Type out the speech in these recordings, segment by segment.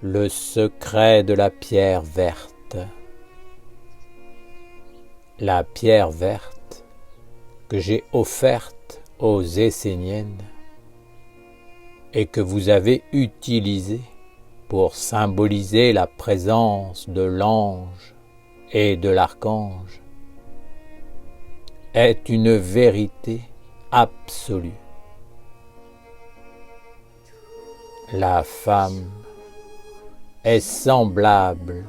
Le secret de la pierre verte. La pierre verte que j'ai offerte aux Esséniennes et que vous avez utilisée pour symboliser la présence de l'ange et de l'archange est une vérité absolue. La femme est semblable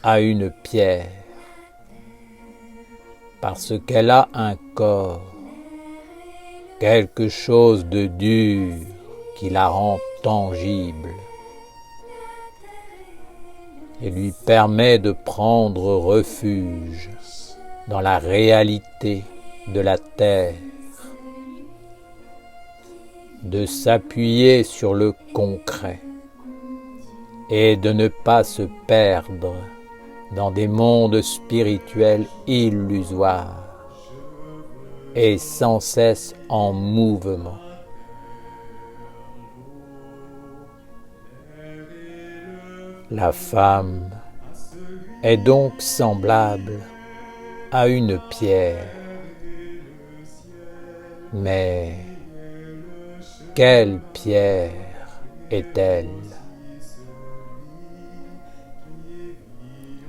à une pierre parce qu'elle a un corps, quelque chose de dur qui la rend tangible et lui permet de prendre refuge dans la réalité de la terre, de s'appuyer sur le concret et de ne pas se perdre dans des mondes spirituels illusoires et sans cesse en mouvement. La femme est donc semblable à une pierre, mais quelle pierre est-elle?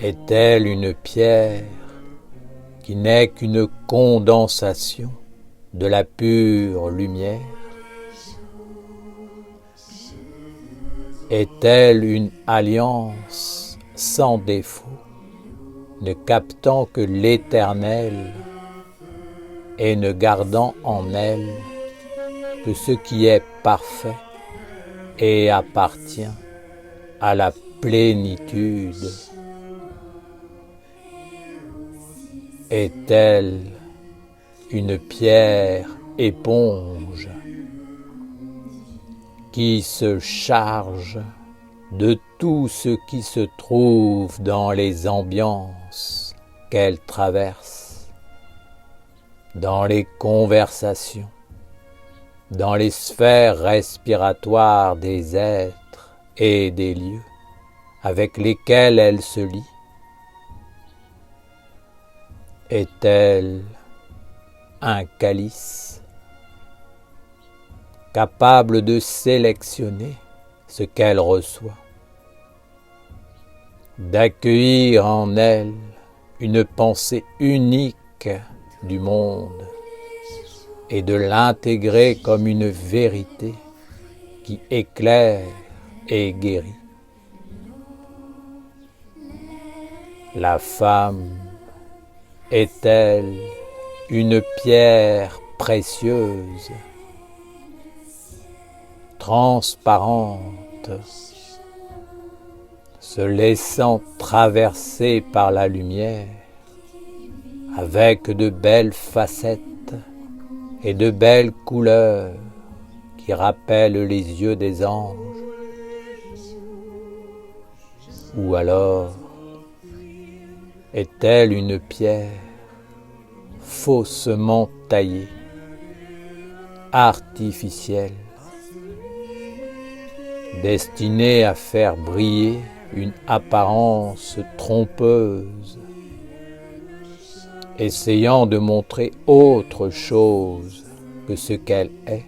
Est-elle une pierre qui n'est qu'une condensation de la pure lumière? Est-elle une alliance sans défaut, ne captant que l'éternel et ne gardant en elle que ce qui est parfait et appartient à la plénitude? Est-elle une pierre éponge qui se charge de tout ce qui se trouve dans les ambiances qu'elle traverse, dans les conversations, dans les sphères respiratoires des êtres et des lieux avec lesquels elle se lie? Est-elle un calice capable de sélectionner ce qu'elle reçoit, d'accueillir en elle une pensée unique du monde et de l'intégrer comme une vérité qui éclaire et guérit? La femme est-elle une pierre précieuse, transparente, se laissant traverser par la lumière, avec de belles facettes et de belles couleurs qui rappellent les yeux des anges? Ou alors est-elle une pierre faussement taillée, artificielle, destinée à faire briller une apparence trompeuse, essayant de montrer autre chose que ce qu'elle est?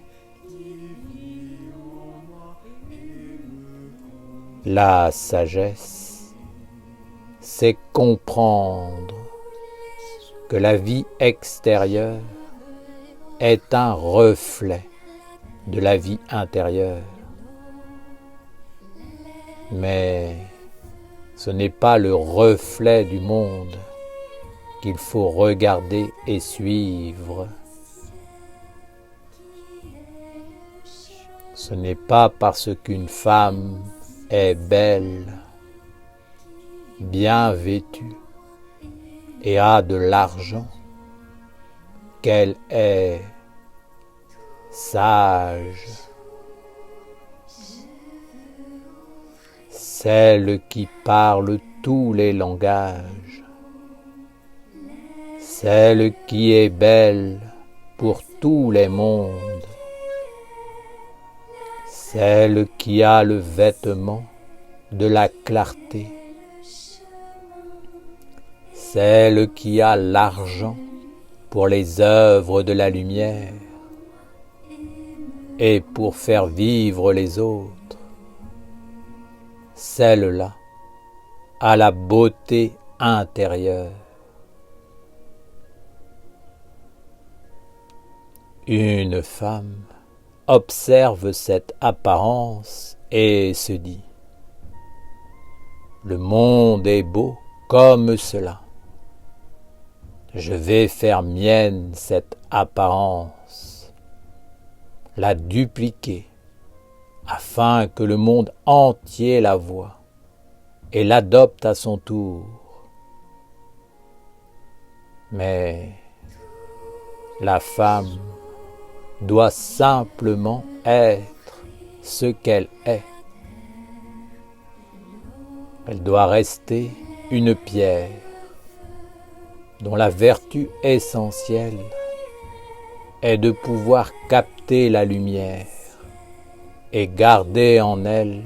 La sagesse, c'est comprendre que la vie extérieure est un reflet de la vie intérieure. Mais ce n'est pas le reflet du monde qu'il faut regarder et suivre. Ce n'est pas parce qu'une femme est belle, bien vêtue et a de l'argent qu'elle est sage. Celle qui parle tous les langages, celle qui est belle pour tous les mondes, celle qui a le vêtement de la clarté, celle qui a l'argent pour les œuvres de la lumière et pour faire vivre les autres, celle-là a la beauté intérieure. Une femme observe cette apparence et se dit : le monde est beau comme cela. Je vais faire mienne cette apparence, la dupliquer, afin que le monde entier la voie et l'adopte à son tour. Mais la femme doit simplement être ce qu'elle est. Elle doit rester une pierre dont la vertu essentielle est de pouvoir capter la lumière et garder en elle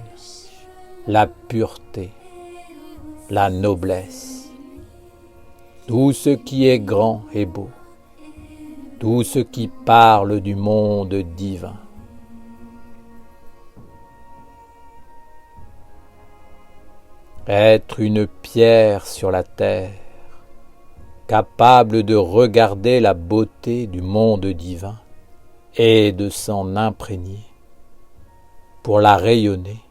la pureté, la noblesse, tout ce qui est grand et beau, tout ce qui parle du monde divin. Être une pierre sur la terre, capable de regarder la beauté du monde divin et de s'en imprégner pour la rayonner,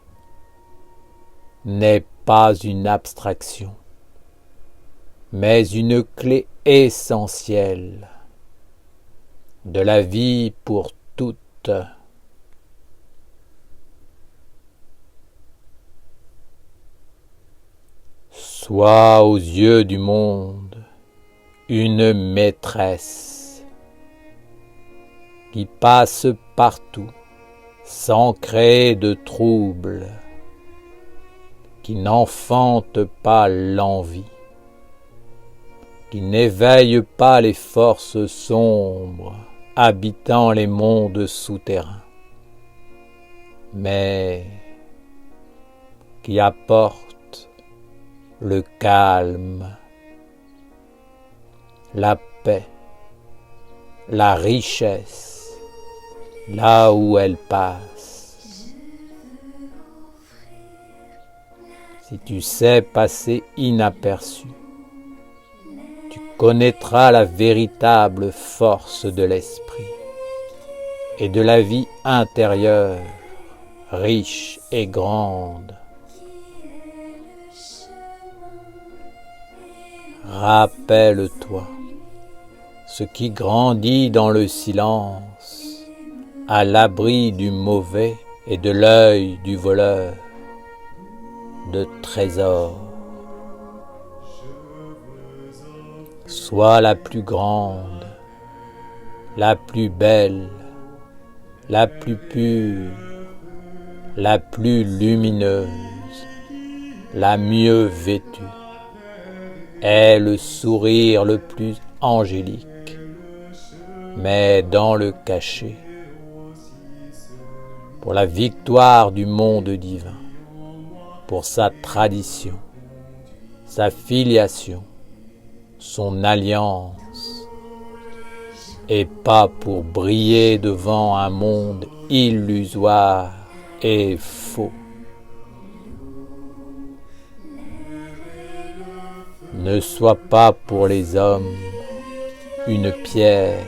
n'est pas une abstraction, mais une clé essentielle de la vie pour toutes. Sois aux yeux du monde une maîtresse qui passe partout sans créer de troubles, qui n'enfante pas l'envie, qui n'éveille pas les forces sombres habitant les mondes souterrains, mais qui apporte le calme, la paix, la richesse, là où elle passe. Si tu sais passer inaperçu, tu connaîtras la véritable force de l'esprit et de la vie intérieure, riche et grande. Rappelle-toi ce qui grandit dans le silence, à l'abri du mauvais et de l'œil du voleur de trésors. Sois la plus grande, la plus belle, la plus pure, la plus lumineuse, la mieux vêtue. Est le sourire le plus angélique, mais dans le cachet, pour la victoire du monde divin, pour sa tradition, sa filiation, son alliance, et pas pour briller devant un monde illusoire et faux. Ne sois pas pour les hommes une pierre,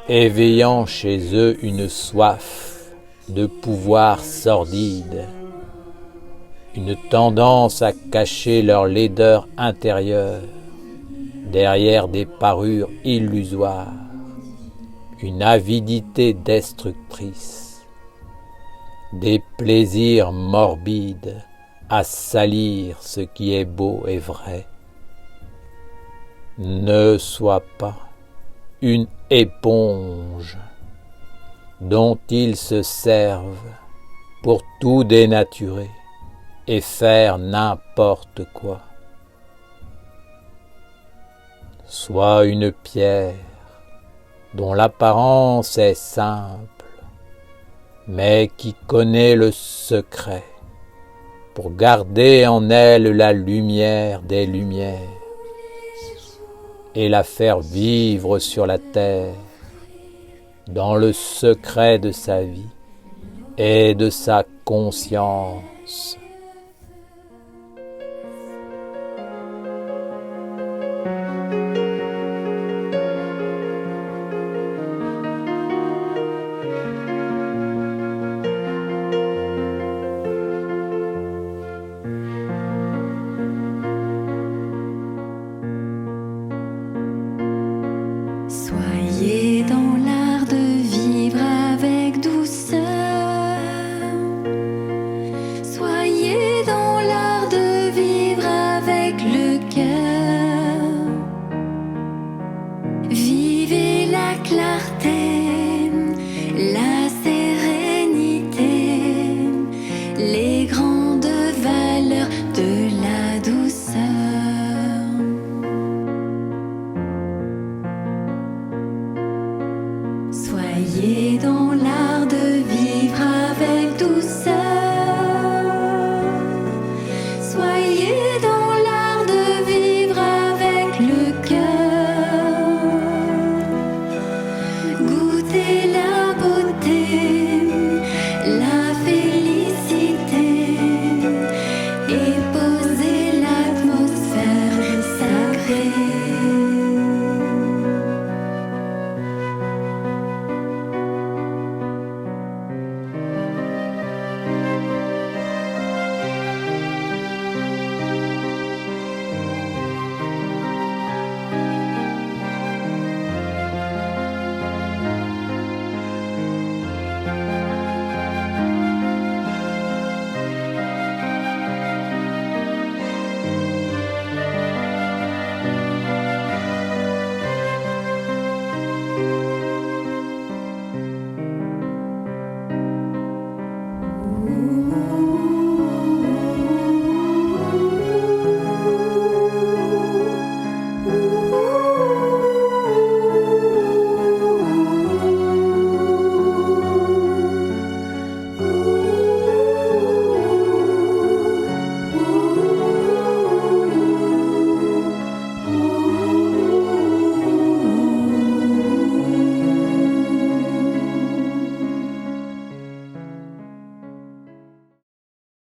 éveillant chez eux une soif de pouvoir sordide, une tendance à cacher leur laideur intérieure derrière des parures illusoires, une avidité destructrice, des plaisirs morbides à salir ce qui est beau et vrai. Ne sois pas une éponge dont ils se servent pour tout dénaturer et faire n'importe quoi. Sois une pierre dont l'apparence est simple, mais qui connaît le secret pour garder en elle la lumière des lumières et la faire vivre sur la terre dans le secret de sa vie et de sa conscience.